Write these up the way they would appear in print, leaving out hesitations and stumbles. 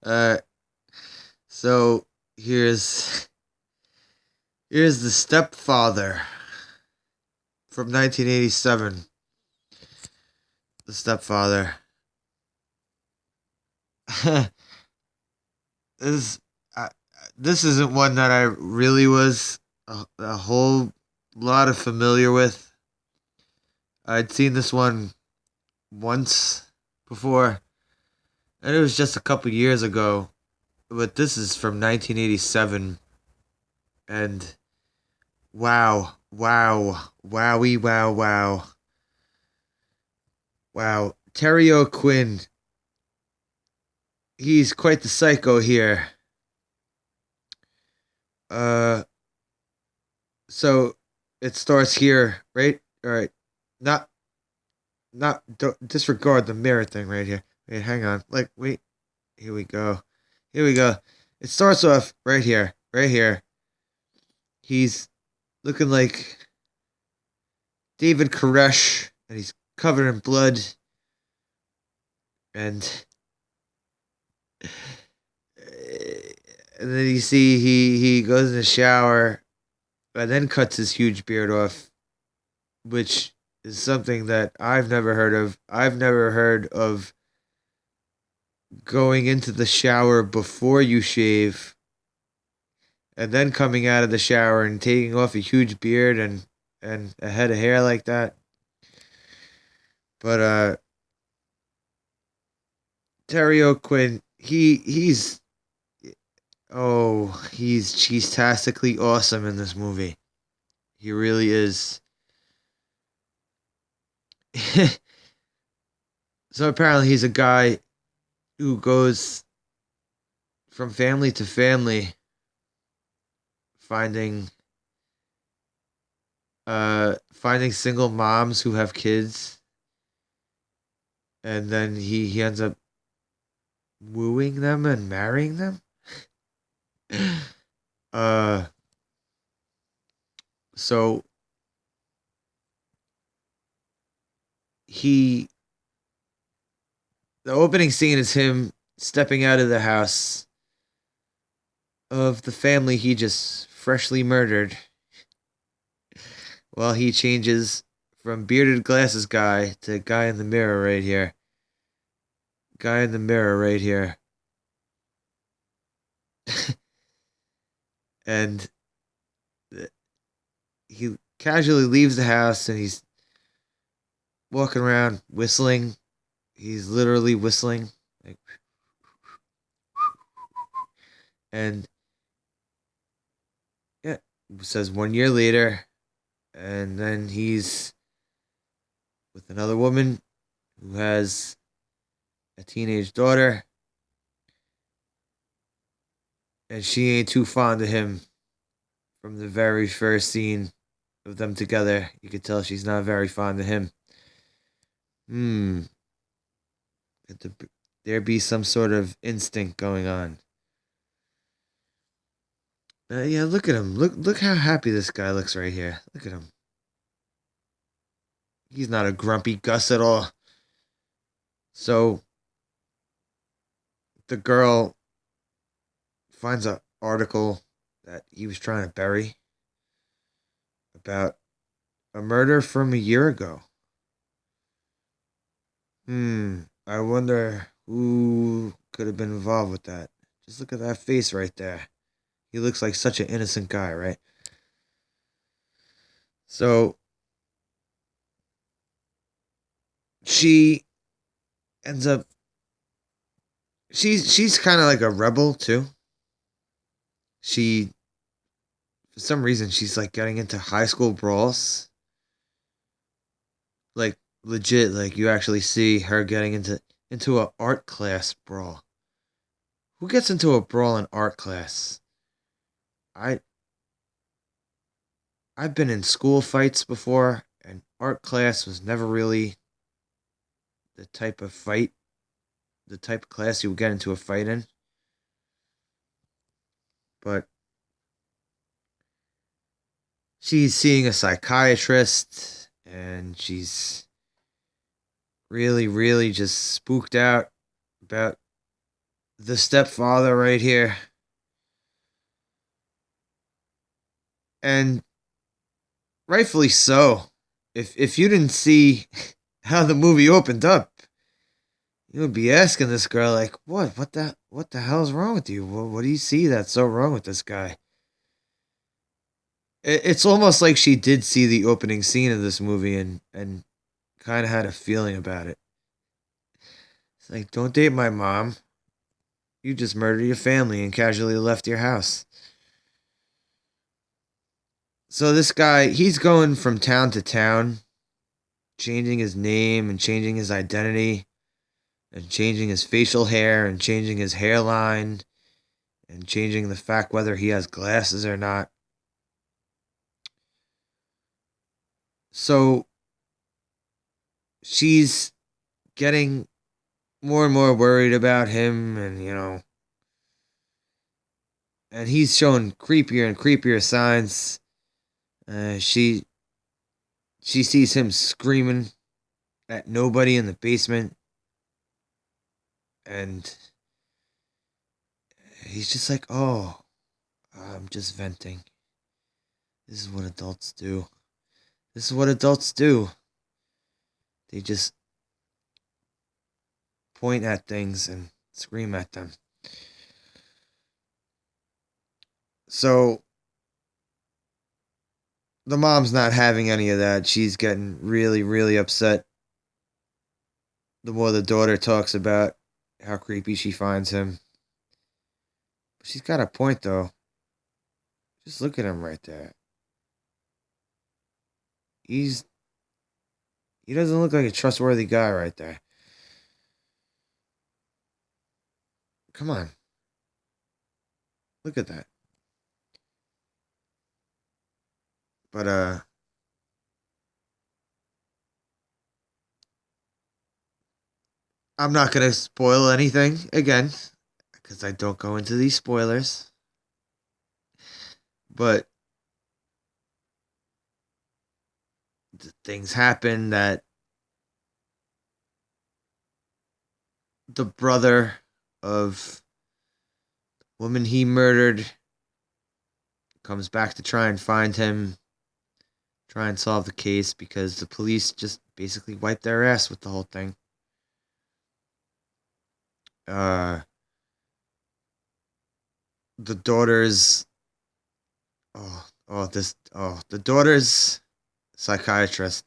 uh, so here's the Stepfather from 1987. The Stepfather. this uh, this isn't one that I really was a whole lot of familiar with. I'd seen this one once before, and it was just a couple years ago. But this is from 1987, and wow, wow. Terry O'Quinn, he's quite the psycho here. Uh, so it starts here, right? All right, not don't disregard the mirror thing right here. Wait, hang on. Like, wait, here we go, here we go. It starts off right here, right here. He's looking like David Koresh, and he's covered in blood, and and then you see he goes in the shower and then cuts his huge beard off, which is something that I've never heard of. I've never heard of going into the shower before you shave and then coming out of the shower and taking off a huge beard and a head of hair like that. But Terry O'Quinn, he's oh, he's cheese-tastically awesome in this movie. He really is. So apparently he's a guy who goes from family to family finding finding single moms who have kids, and then he ends up wooing them and marrying them. uh so he the opening scene is him stepping out of the house of the family he just freshly murdered, while he changes from bearded glasses guy to guy in the mirror right here. Guy in the mirror right here. And he casually leaves the house and he's walking around whistling. He's literally whistling. Like, and yeah, it says 1 year later. And then he's with another woman who has a teenage daughter. And she ain't too fond of him from the very first scene of them together. You could tell she's not very fond of him. Hmm. Could there be some sort of instinct going on? Yeah, look at him. Look how happy this guy looks right here. Look at him. He's not a grumpy Gus at all. So the girl finds an article that he was trying to bury about a murder from a year ago. I wonder who could have been involved with that. Just look at that face right there. He looks like such an innocent guy, right? So she ends up she's kind of like a rebel too. She For some reason she's like getting into high school brawls. Like legit, like you actually see her getting into a art class brawl. Who gets into a brawl in art class? I I've been in school fights before, and art class was never really the type of fight, the type of class you would get into a fight in. But she's seeing a psychiatrist, and she's really, really just spooked out about the stepfather right here. And rightfully so. If you didn't see how the movie opened up, you would be asking this girl like, what the hell's wrong with you? What do you see that's so wrong with this guy? It's almost like she did see the opening scene of this movie and kind of had a feeling about it. It's like, don't date my mom. You just murdered your family and casually left your house. So this guy, he's going from town to town, changing his name and changing his identity and changing his facial hair and changing his hairline and changing the fact whether he has glasses or not. So she's getting more and more worried about him, and and he's showing creepier and creepier signs. She sees him screaming at nobody in the basement, and he's just like, "Oh, I'm just venting. This is what adults do. This is what adults do. They just point at things and scream at them." So the mom's not having any of that. She's getting really, really upset the more the daughter talks about how creepy she finds him. But she's got a point, though. Just look at him right there. He's he doesn't look like a trustworthy guy right there. Come on, look at that. But I'm not gonna spoil anything again because I don't go into these spoilers. But things happen that the brother of the woman he murdered comes back to try and find him, try and solve the case because the police just basically wiped their ass with the whole thing. Uh, the daughter's the daughter's psychiatrist.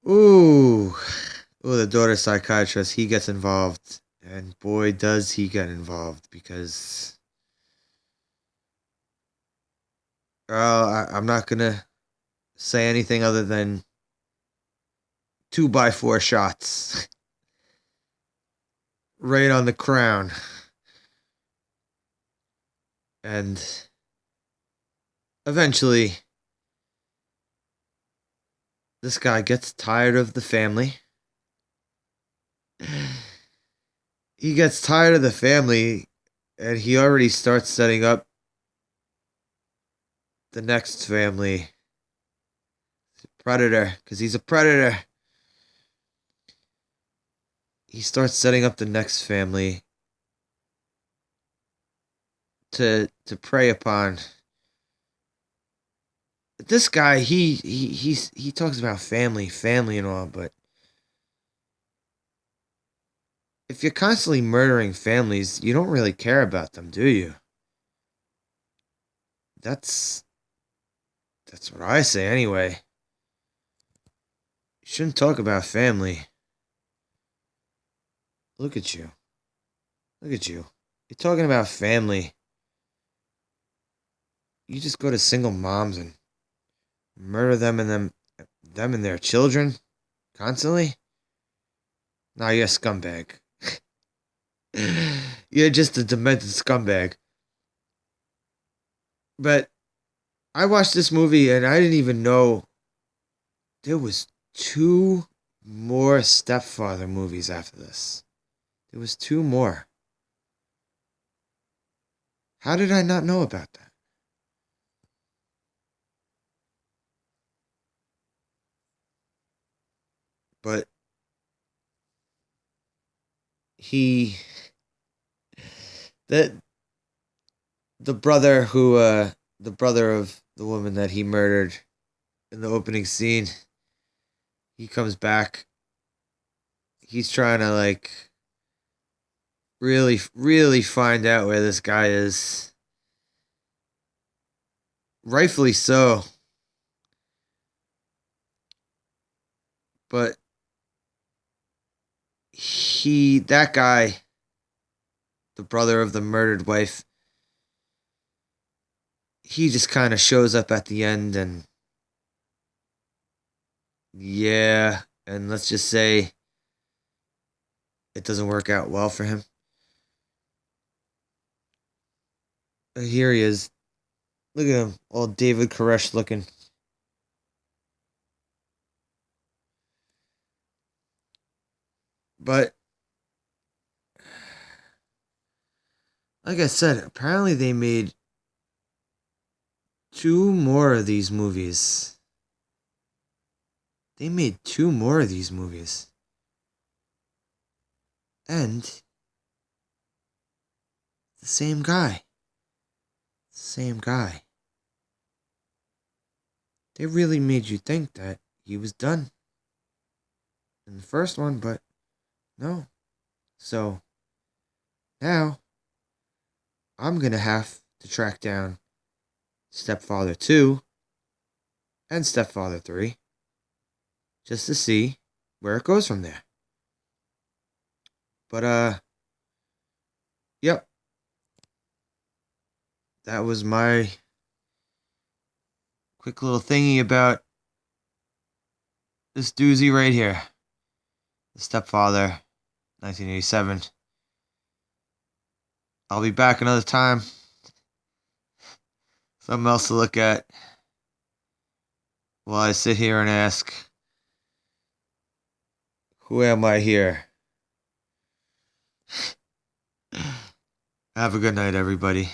Ooh, the daughter's psychiatrist. He gets involved, and boy, does he get involved because I'm not gonna say anything other than 2x4 shots right on the crown, and eventually this guy gets tired of the family. He gets tired of the family, and he already starts setting up the next family. Predator, because he's a predator. He starts setting up the next family to prey upon. This guy, he talks about family and all, but if you're constantly murdering families, you don't really care about them, do you? That's that's what I say anyway. You shouldn't talk about family. Look at you. Look at you. You're talking about family. You just go to single moms and murder them and their children constantly. Nah, you're a scumbag. You're just a demented scumbag. But I watched this movie and I didn't even know there was two more Stepfather movies after this. There was two more. How did I not know about that? But he that the brother who the brother of the woman that he murdered in the opening scene, he comes back. He's trying to like really find out where this guy is. Rightfully so. But that guy, the brother of the murdered wife, he just kind of shows up at the end and yeah, and let's just say it doesn't work out well for him. Here he is. Look at him, all David Koresh looking. But like I said, apparently they made two more of these movies. They made two more of these movies. And the same guy. Same guy. They really made you think that he was done in the first one, but no. So now I'm going to have to track down Stepfather 2 and Stepfather 3 just to see where it goes from there. But, yep. That was my quick little thingy about this doozy right here. The Stepfather, 1987. I'll be back another time. Something else to look at while I sit here and ask, who am I here? Have a good night, everybody.